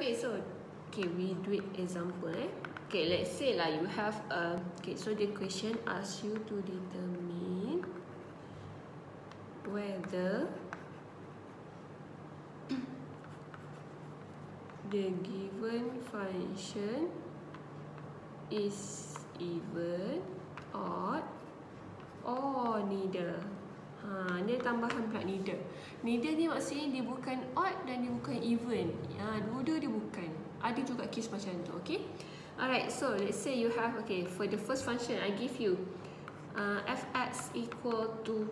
Okay, so we do it example. Okay, let's say lah you have a, so the question asks you to determine whether the given function is even, odd, or neither. Dia tambahan pula neither. Neither ni maksudnya dia bukan odd dan dia bukan even. Dua-dua dia bukan. Ada juga case macam tu, okay? Alright, so let's say you have, for the first function I give you fx equal to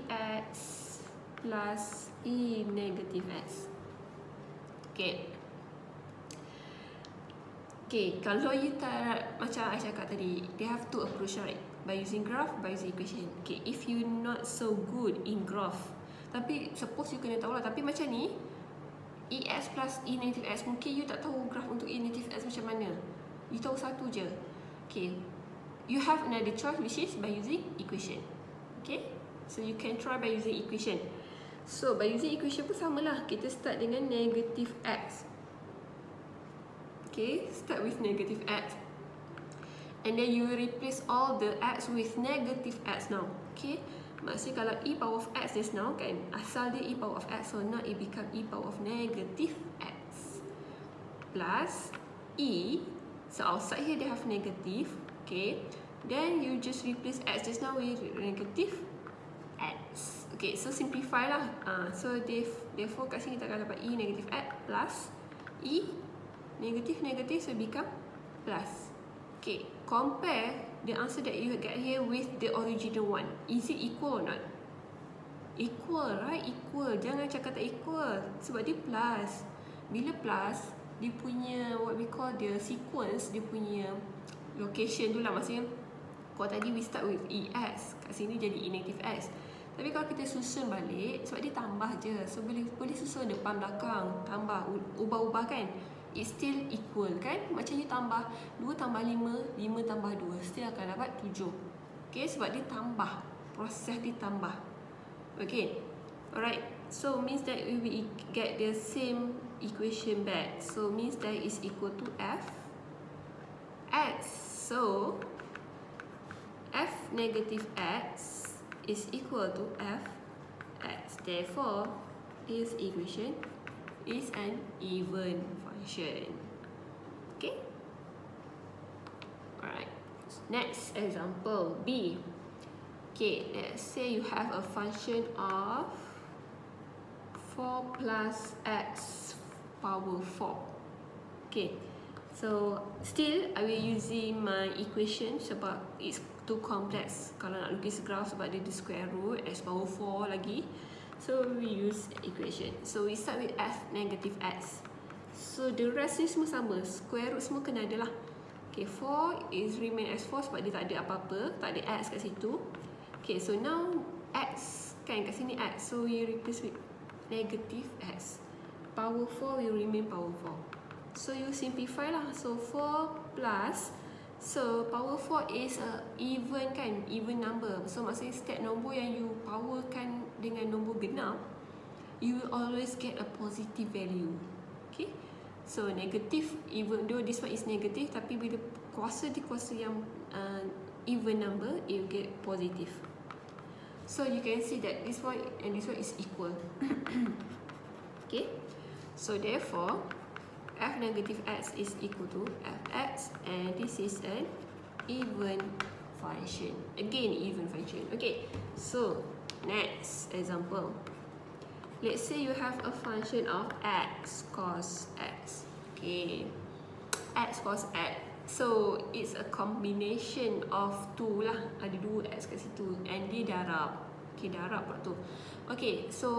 ex plus e negative x. Kalau you tak, macam I cakap tadi, they have two approach, right? By using graph, by using equation. If you not so good in graph, tapi suppose you kena tahu lah, tapi macam ni ex plus e negative x, mungkin you tak tahu graph untuk e negative x macam mana. You tahu satu je. You have another choice, which is by using equation. So you can try by using equation. So by using equation pun sama lah. Kita start dengan negative x. Start with negative x. And then you replace all the x with negative x now. Maksudnya kalau e power of x just now kan, asal dia e power of x, so now it become e power of negative x plus e. So outside here they have negative, then you just replace x just now with negative x. So simplify lah. So therefore kat sini kita akan dapat e negative x plus e negative, so become plus. Compare the answer that you get here with the original one. Is it equal or not? Equal, right? Equal. Jangan cakap tak equal, sebab dia plus. Bila plus, dia punya what we call the sequence, dia punya location tu lah. Maksudnya kalau tadi we start with ex, kat sini jadi e negative x. Tapi kalau kita susun balik, sebab dia tambah je, so boleh susun depan belakang, tambah, ubah-ubah kan, it's still equal kan. Macam you tambah 2 tambah 5, 5 tambah 2, still akan dapat 7. Sebab dia tambah, proses dia tambah. Alright, so means that we will get the same equation back. So means that is equal to f x. So f negative x is equal to f x. Therefore, this equation is an even function. Alright. Next example B. Let's say you have a function of 4 plus x power 4. So still I will using my equation sebab it's too complex kalau nak lukis graph, sebab dia di square root, x power 4 lagi. So we use equation. So we start with f negative x. So the rest ni semua sama, square root semua kena ada lah. 4 is remain as 4 sebab dia tak ada apa-apa, tak ada x kat situ. So now x kan kat sini x, so we replace with negative x. Power 4 will remain power 4. So you simplify lah. So 4 plus, so power 4 is a even kan, even number. So maksudnya setiap nombor yang you powerkan dengan nombor genap, you will always get a positive value. So negative, even though this one is negative, tapi bila kuasa yang even number, it will get positive. So you can see that this one and this one is equal. So therefore f negative x is equal to fx, and this is an even function. Again, even function. So next example. Let's say you have a function of x cos x. X cos x. So it's a combination of 2 lah. Ada 2 x kat situ, and dia darab. Darab pula tu. So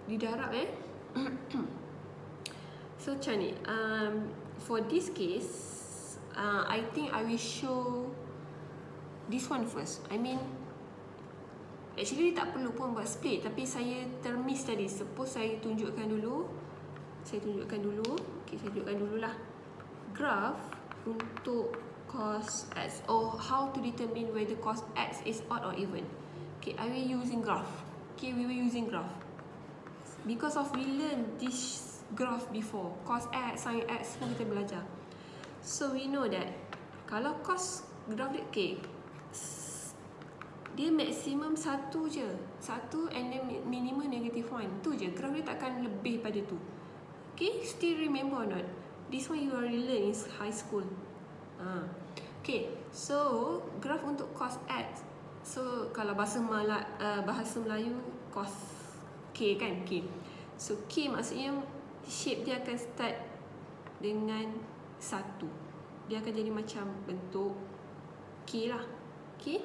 didarab So macam ni, for this case, I think I will show this one first. I mean, actually tak perlu pun buat split, tapi saya termiss tadi. Suppose saya tunjukkan dulu. Saya tunjukkan dulu lah graph untuk cos x, or how to determine whether cos x is odd or even. I will using graph. We will using graph. Because of we learn this graph before, cos x, sin x semua kita belajar. So we know that kalau cos graph dia, okay, dia maksimum 1 je, 1 and then minimum -1, tu je, graph dia takkan lebih pada tu. Okay, still remember or not? This one you already learn in high school. Okay, so graph untuk cos x, so kalau bahasa Melayu cos K kan, K. So K maksudnya shape dia akan start dengan 1. Dia akan jadi macam bentuk K lah. Okay.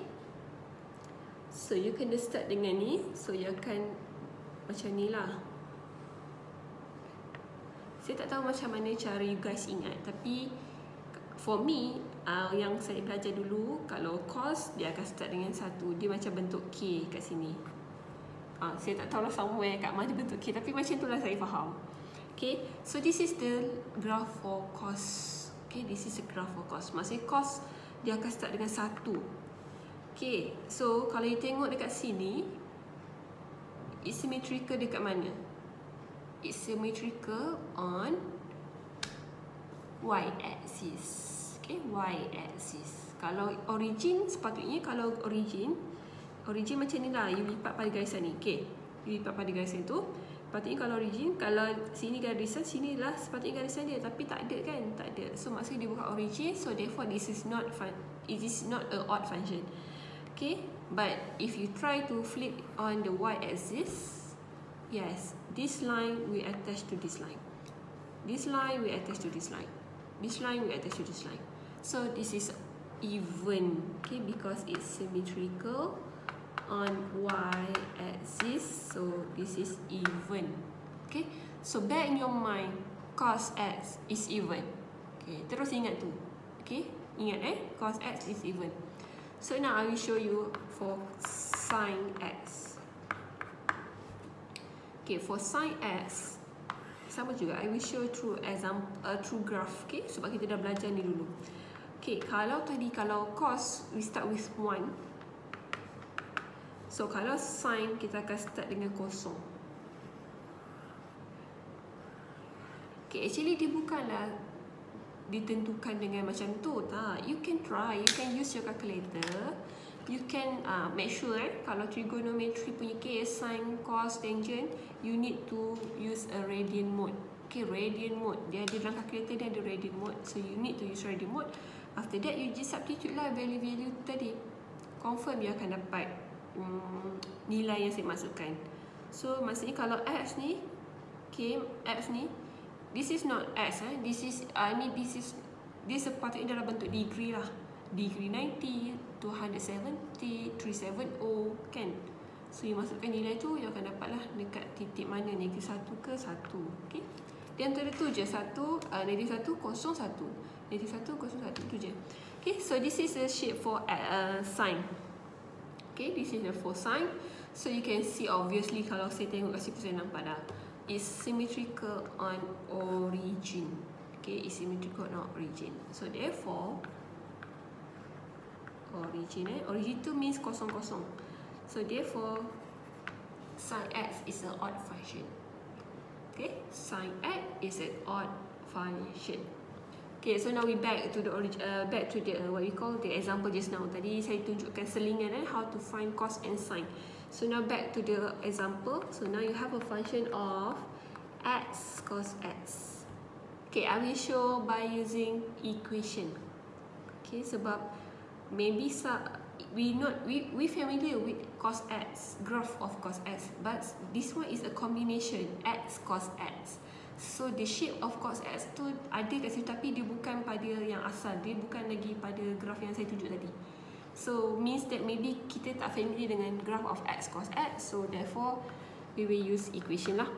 So you kena start dengan ni. So you akan macam ni lah. Saya tak tahu macam mana cara you guys ingat, tapi for me, yang saya belajar dulu, kalau cos dia akan start dengan 1. Dia macam bentuk K kat sini. Saya tak tahu lah somewhere kat mana bentuk K, tapi macam itulah saya faham. Okay, so this is the graph for cos. Okay, this is the graph for cos. Maksudnya cos dia akan start dengan 1. Okay, so kalau you tengok dekat sini, it's symmetrical dekat mana? It's symmetrical on y-axis. Okay, y-axis. Kalau origin, sepatutnya kalau origin macam ni lah, you lipat pada garisan ni. Okay, you lipat pada garisan tu. Sepatutnya kalau origin, kalau sini garisan, sini lah sepatutnya garisan dia. Tapi tak ada kan, tak ada. So maksudnya dia bukan origin, so therefore this is not it is not a odd function. Okay, but if you try to flip on the y-axis, yes, this line will attach to this line. This line will attach to this line. This line will attach to this line. So this is even, okay, because it's symmetrical on y-axis. So this is even. Okay, so bear in your mind, cos x is even. Okay, terus ingat tu. Okay, ingat cos x is even. So now I will show you for sin x. Okay, for sin x sama juga. I will show through example, through graph. Okay, sebab kita dah belajar ni dulu. Okay, kalau cos we start with 1. So kalau sin kita akan start dengan kosong. Okay, actually dia bukanlah ditentukan dengan macam tu, tak. You can try, you can use your calculator. You can make sure kalau trigonometry punya case, sin, cos, tangent, you need to use a radian mode. Okay, radian mode. Dia ada dalam calculator, dia ada radian mode. So you need to use radian mode. After that, you just substitute lah value-value tadi. Confirm you akan dapat nilai yang saya masukkan. So maksudnya kalau x ni, okay, x ni, this is not x, this is this sepatutnya dalam bentuk degree lah. Degree 90, 270, 370 kan. So you masukkan nilai tu, you akan dapat lah dekat titik mana, -1 ke 1. Okay, di antara tu je, -1, -1, 01, -1, 01, tu je. Okay, so this is the shape for sin. Okay, this is the for sin. So you can see obviously kalau saya tengok kat situ saya nampak dah, it's symmetrical on origin. Okay, it's symmetrical on origin. So therefore origin tu means kosong. So therefore sin x is an odd function. Okay, sin x is an odd function. Okay, so now we back to the what we call the example just now. Tadi saya tunjukkan selingan how to find cos and sin. So now back to the example. So now you have a function of x cos x. Okay, I will show by using equation. Okay, sebab maybe we familiar with cos x, graph of cos x, but this one is a combination x cos x. So the shape of cos x tu ada kat situ, tapi dia bukan pada yang asal, dia bukan lagi pada graph yang saya tunjuk tadi. So means that maybe kita tak familiar dengan graph of x cos x, so therefore we will use equation lah.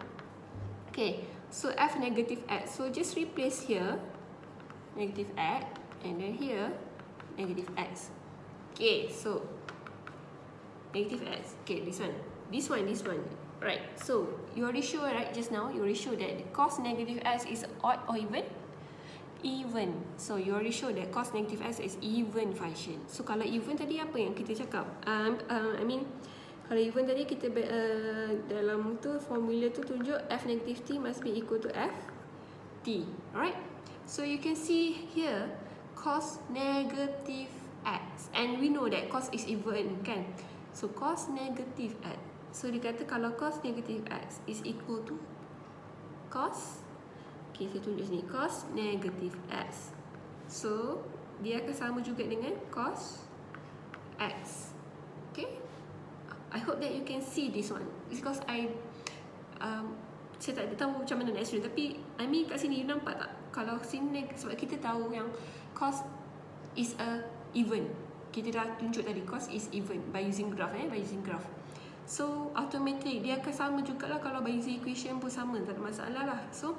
Okay, so f negative x, so just replace here negative x and then here negative x. Okay, so negative x. Okay, this one. Right. So you already show, right? Just now you already show that the cos negative x is odd or even? Even. So you already show that cos negative x is even function. So kalau even tadi apa yang kita cakap? Kalau even tadi kita dalam tu formula tu tunjuk f negative t must be equal to f t. Alright. So you can see here cos negative x, and we know that cos is even kan. So cos negative x. So dikata kalau cos negative x is equal to cos, okay, saya tunjuk sini, cos negative x. So dia akan sama juga dengan cos x. Okay, I hope that you can see this one because saya tak tahu macam mana nak explain, tapi I mean kat sini you nampak tak? Kalau sini, sebab kita tahu yang cos is a even. Kita dah tunjuk tadi cos is even by using graph, by using graph. So automatically dia akan sama jugalah kalau by using equation pun sama, tak ada masalah lah. So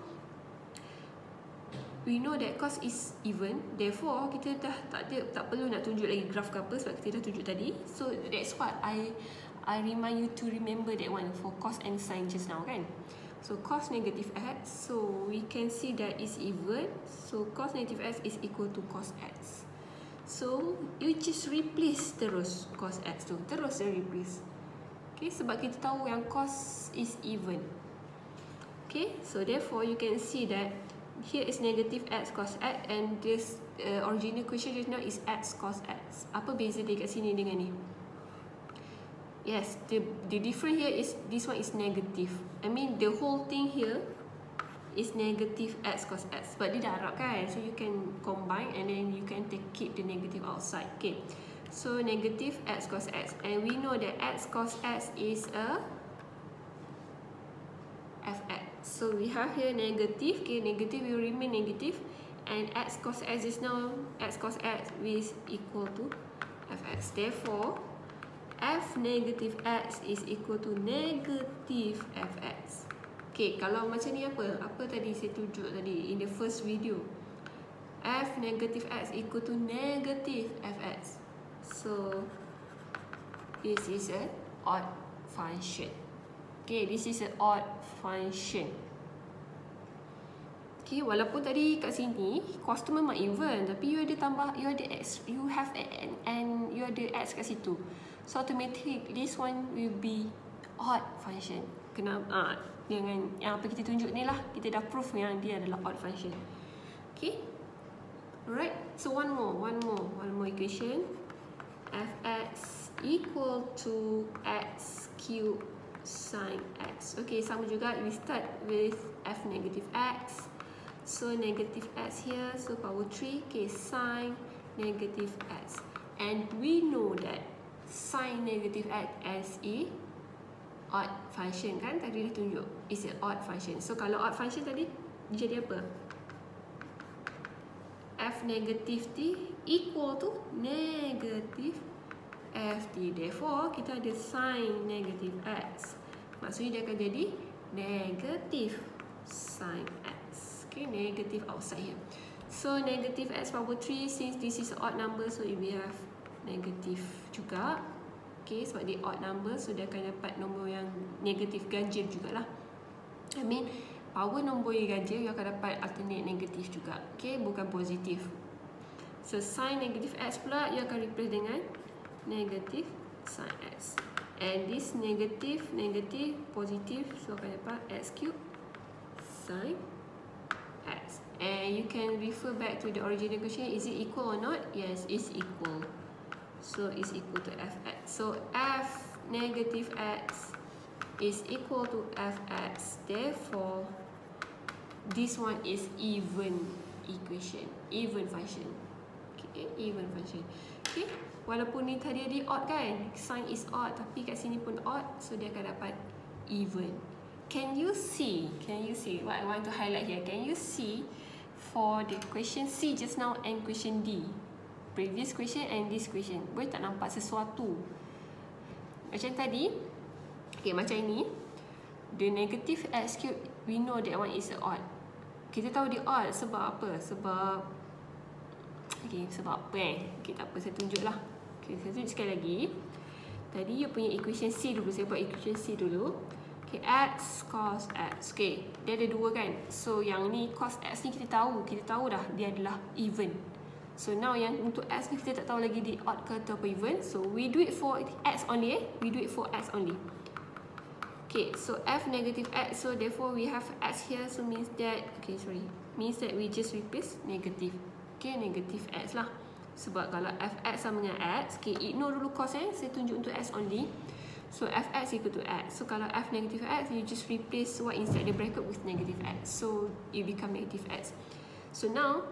we know that cos is even, therefore kita dah tak perlu nak tunjuk lagi graph ke apa sebab kita dah tunjuk tadi. So that's what I remind you to remember that one for cos and sin just now kan. So cos negative x, so we can see that is even. So cos negative x is equal to cos x. So you just replace terus cos x tu, terus dia replace. Okay, sebab kita tahu yang cos is even. Okay, so therefore you can see that here is negative x cos x, and this original equation just now is x cos x. Apa beza dia kat sini dengan ni? Yes, the difference here is this one is negative. I mean the whole thing here is negative x cos x, but dia dah Arab kan, so you can combine and then you can keep the negative outside. Okay, so negative x cos x, and we know that x cos x is a fx. So we have here negative. Okay, negative will remain negative, and x cos x is now x cos x is equal to fx. Therefore f negative x is equal to negative fx. Okay, kalau macam ni apa tadi saya tunjuk tadi in the first video, f negative x equal to negative fx. So this is an odd function. Okay, this is an odd function. Okay, walaupun tadi kat sini cos tu memang even, tapi you ada tambah, you ada x, you have and you ada x kat situ. So automatically this one will be odd function. Kenapa? Dengan yang apa kita tunjuk ni lah, kita dah proof yang dia adalah odd function. Okay, alright. So one more equation. Fx equal to x cube sin x. Okay, sama juga. We start with f negative x. So negative x here, so power 3. Okay, sin negative x. And we know that sin negative x as a odd function kan, tadi dah tunjuk is an odd function. So kalau odd function tadi jadi apa? F negative t equal to negative ft. Therefore kita ada sin negative x, maksudnya dia akan jadi negative sin x. Okay, negative outside here. So negative x power 3, since this is odd number, so it will have negatif juga. Okay, sebab dia odd number, so dia akan dapat nombor yang negatif ganjil jugalah. I mean power nombor yang ganjil, you akan dapat alternate negatif juga. Okay, bukan positif. So sin negative x pula you akan replace dengan negatif sin x, and this negative positif, so akan dapat x cube sin x. And you can refer back to the original question, is it equal or not? Yes, it's equal. So it's equal to fx. So f negative x is equal to fx. Therefore, this one is even equation, even function. Okay, even function. Okay, walaupun ni tadi ada odd kan, sign is odd, tapi kat sini pun odd, so dia akan dapat even. Can you see what I want to highlight here? Can you see for the question C just now and question D? Previous question and this question, boleh tak nampak sesuatu macam tadi? Okay, macam ini, the negative x cube, we know that one is odd. Kita tahu dia odd sebab apa? Sebab apa okay, tak apa, saya tunjuk lah. Okay, saya tunjuk sekali lagi. Tadi you punya equation C dulu, saya buat equation C dulu. Okay, x cos x. Okay, dia ada dua kan. So yang ni cos x ni kita tahu dah dia adalah even. So now yang untuk X ni kita tak tahu lagi di odd ke atau even. So we do it for X only. We do it for X only. Okay, so F negative X. So therefore we have X here. So means that, okay sorry, means that we just replace negative. Okay, negative X lah. Sebab kalau Fx sama dengan X, okay, ignore dulu cos saya tunjuk untuk X only. So Fx equal to X. So kalau F negative X, you just replace what inside the bracket with negative X. So it become negative X. So now,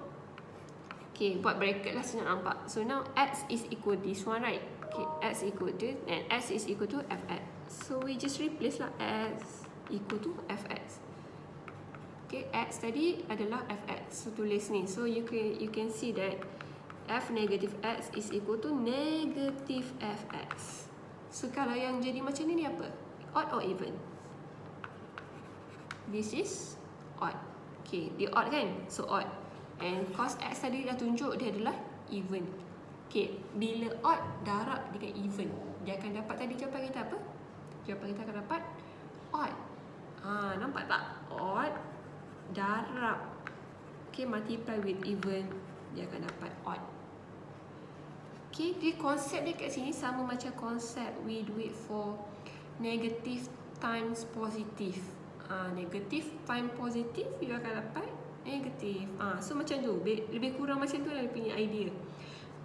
okay, buat bracket lah senang nampak. So now X is equal to this one, right? Okay, X equal to, and X is equal to Fx. So we just replace lah X equal to Fx. Okay, X tadi adalah Fx. So tulis ni. So you can see that F negative X is equal to negative Fx. So kalau yang jadi macam ni apa? Odd or even? This is odd. Okay, dia odd kan? So odd. And cos X tadi dah tunjuk dia adalah even. Okay, bila odd darab dengan even, dia akan dapat tadi jawapan kita apa? Jawapan kita akan dapat odd. Nampak tak? Odd darab, okay, multiply with even, dia akan dapat odd. Okay, dia konsep dia kat sini sama macam konsep we do it for negative times positive. Negative times positive, you akan dapat negative. So macam tu, lebih kurang macam tu lah dia punya idea.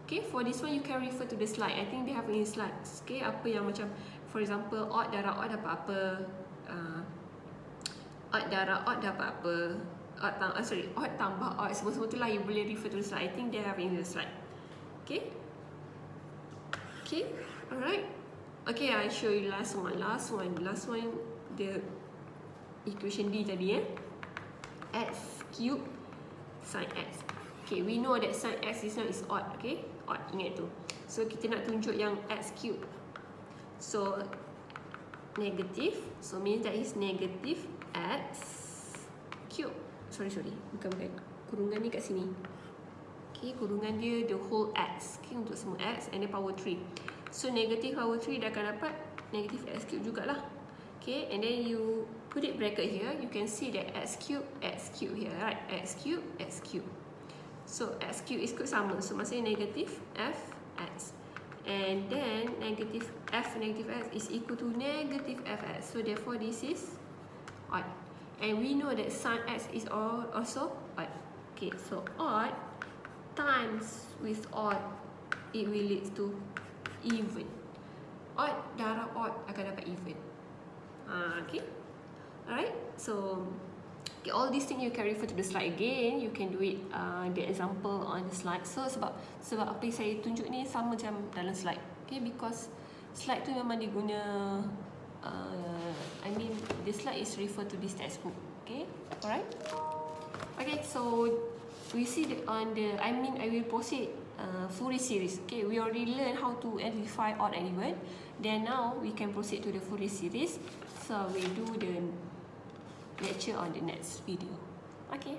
Okay, for this one you can refer to the slide. I think they have in slides. Okay, apa yang macam, for example, odd darab odd dapat apa? Odd darab odd dapat apa? Odd tambah odd, semua tu lah you boleh refer to the slide. I think they have in the slide. Okay. Okay, alright. Okay, I show you last one, the equation D tadi X cube sin X. Okay, we know that sin X is odd, okay? Odd, ingat tu. So kita nak tunjuk yang X cube. So negative, so means that is negative X cube. Sorry, bukan. Kurungan ni kat sini. Okay, kurungan dia the whole X, okay, untuk semua X and then power 3. So negative power 3 dah akan dapat negative X cube jugalah. Okay, and then you put it bracket here, you can see that X cube here, right? X cube. So X cube is sama, so maksudnya negative Fx. And then negative F negative X is equal to negative Fx. So therefore this is odd. And we know that sin X is also odd. Okay, so odd times with odd, it will lead to even. Odd darab odd akan dapat even. Okay, alright. So okay, all these things you can refer to the slide again. You can do it the example on the slide. So sebab apa yang saya tunjuk ni sama macam dalam slide. Okay, because slide tu memang diguna. I mean the slide is refer to this textbook. Okay, alright. Okay, so we see that on the, I will proceed Fourier series. Okay, we already learned how to identify odd and even. Then now we can proceed to the Fourier series. So we do the lecture on the next video. Okay.